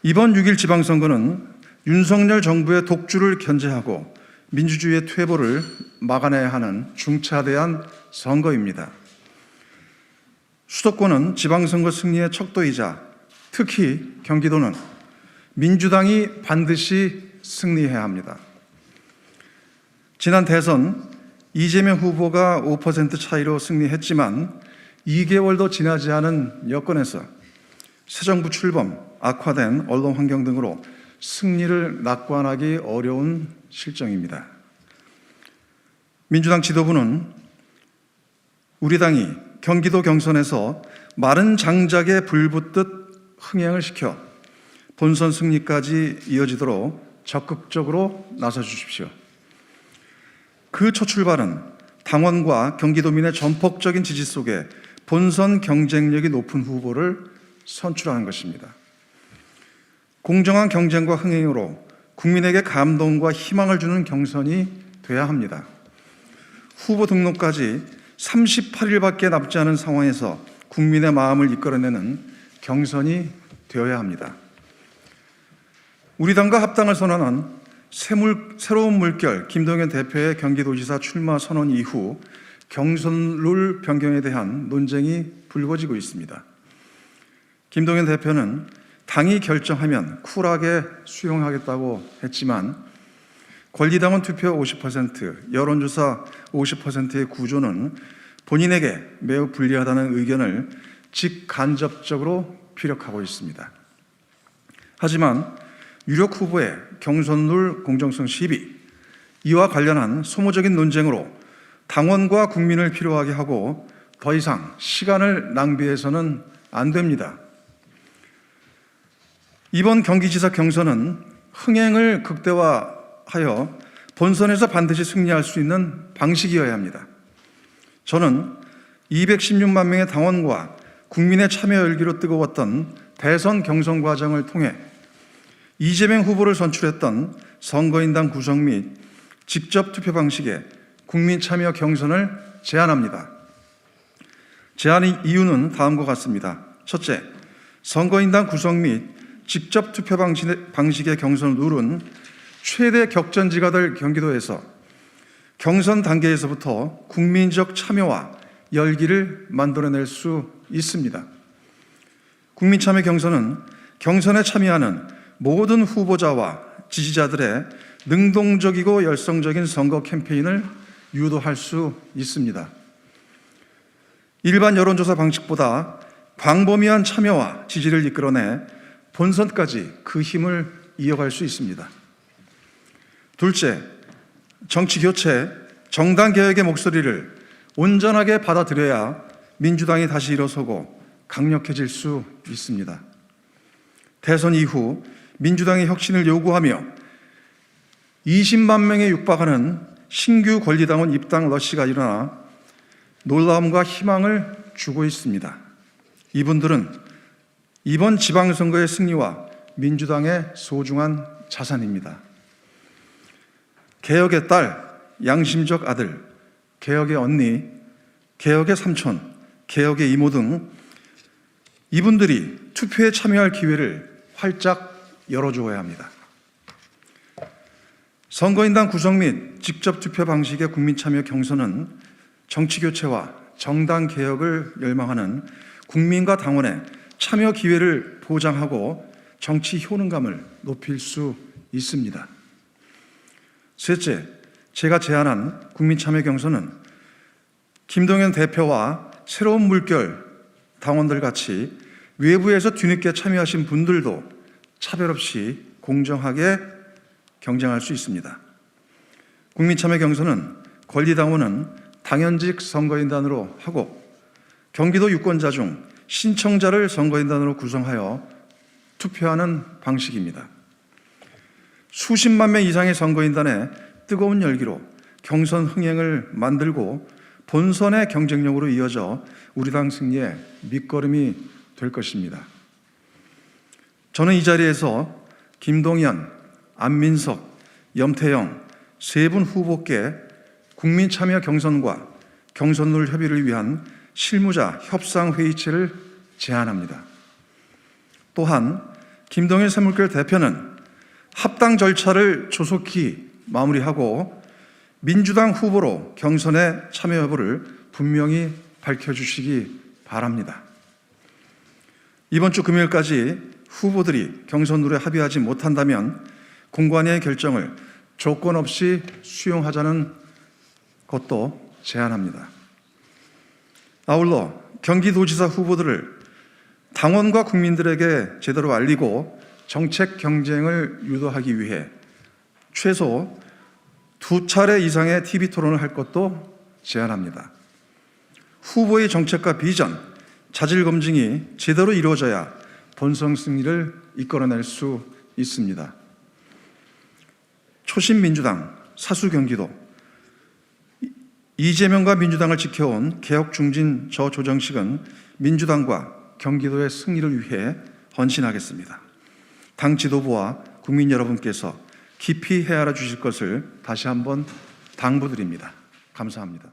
이번 6.1 지방선거는 윤석열 정부의 독주를 견제하고 민주주의의 퇴보를 막아내야 하는 중차대한 선거입니다. 수도권은 지방선거 승리의 척도이자 특히 경기도는 민주당이 반드시 승리해야 합니다. 지난 대선 이재명 후보가 5% 차이로 승리했지만 2개월도 지나지 않은 여건에서 새 정부 출범, 악화된 언론 환경 등으로 승리를 낙관하기 어려운 실정입니다. 민주당 지도부는 우리 당이 경기도 경선에서 마른 장작에 불 붙듯 흥행을 시켜 본선 승리까지 이어지도록 적극적으로 나서 주십시오. 그 첫 출발은 당원과 경기도민의 전폭적인 지지 속에 본선 경쟁력이 높은 후보를 선출하는 것입니다. 공정한 경쟁과 흥행으로 국민에게 감동과 희망을 주는 경선이 돼야 합니다. 후보 등록까지 38일밖에 남지 않은 상황에서 국민의 마음을 이끌어내는 경선이 되어야 합니다. 우리 당과 합당을 선언한 새로운 물결 김동연 대표의 경기도지사 출마 선언 이후 경선 룰 변경에 대한 논쟁이 불거지고 있습니다. 김동연 대표는 당이 결정하면 쿨하게 수용하겠다고 했지만 권리당원 투표 50%, 여론조사 50%의 구조는 본인에게 매우 불리하다는 의견을 직간접적으로 피력하고 있습니다. 하지만 유력 후보의 경선룰 공정성 시비, 이와 관련한 소모적인 논쟁으로 당원과 국민을 피로하게 하고 더 이상 시간을 낭비해서는 안 됩니다. 이번 경기지사 경선은 흥행을 극대화하여 본선에서 반드시 승리할 수 있는 방식이어야 합니다. 저는 216만 명의 당원과 국민의 참여 열기로 뜨거웠던 대선 경선 과정을 통해 이재명 후보를 선출했던 선거인단 구성 및 직접 투표 방식의 국민 참여 경선을 제안합니다. 제안의 이유는 다음과 같습니다. 첫째, 선거인단 구성 및 직접 투표 방식의 경선 룰은 최대 격전지가 될 경기도에서 경선 단계에서부터 국민적 참여와 열기를 만들어낼 수 있습니다. 국민참여 경선은 경선에 참여하는 모든 후보자와 지지자들의 능동적이고 열성적인 선거 캠페인을 유도할 수 있습니다. 일반 여론조사 방식보다 광범위한 참여와 지지를 이끌어내 본선까지 그 힘을 이어갈 수 있습니다. 둘째, 정치교체, 정당개혁의 목소리를 온전하게 받아들여야 민주당이 다시 일어서고 강력해질 수 있습니다. 대선 이후 민주당의 혁신을 요구하며 20만 명에 육박하는 신규 권리당원 입당 러시가 일어나 놀라움과 희망을 주고 있습니다. 이분들은 이번 지방선거의 승리와 민주당의 소중한 자산입니다. 개혁의 딸, 양심적 아들, 개혁의 언니, 개혁의 삼촌, 개혁의 이모 등 이분들이 투표에 참여할 기회를 활짝 열어주어야 합니다. 선거인단 구성 및 직접 투표 방식의 국민참여 경선은 정치교체와 정당개혁을 열망하는 국민과 당원의 참여 기회를 보장하고 정치 효능감을 높일 수 있습니다. 셋째, 제가 제안한 국민참여 경선은 김동연 대표와 새로운 물결 당원들 같이 외부에서 뒤늦게 참여하신 분들도 차별 없이 공정하게 경쟁할 수 있습니다. 국민참여 경선은 권리당원은 당연직 선거인단으로 하고 경기도 유권자 중 신청자를 선거인단으로 구성하여 투표하는 방식입니다. 수십만 명 이상의 선거인단에 뜨거운 열기로 경선 흥행을 만들고 본선의 경쟁력으로 이어져 우리 당 승리의 밑거름이 될 것입니다. 저는 이 자리에서 김동연, 안민석, 염태영 세 분 후보께 국민참여 경선과 경선룰 협의를 위한 실무자 협상회의체를 제안합니다. 또한 김동연 새물결 대표는 합당 절차를 조속히 마무리하고 민주당 후보로 경선에 참여 여부를 분명히 밝혀주시기 바랍니다. 이번 주 금요일까지 후보들이 경선 룰에 합의하지 못한다면 공관위의 결정을 조건 없이 수용하자는 것도 제안합니다. 아울러 경기도지사 후보들을 당원과 국민들에게 제대로 알리고 정책 경쟁을 유도하기 위해 최소 2차례 이상의 TV 토론을 할 것도 제안합니다. 후보의 정책과 비전, 자질 검증이 제대로 이루어져야 본선 승리를 이끌어낼 수 있습니다. 초심 민주당, 사수 경기도, 이재명과 민주당을 지켜온 개혁 중진 저조정식은 민주당과 경기도의 승리를 위해 헌신하겠습니다. 당 지도부와 국민 여러분께서 깊이 헤아려 주실 것을 다시 한번 당부드립니다. 감사합니다.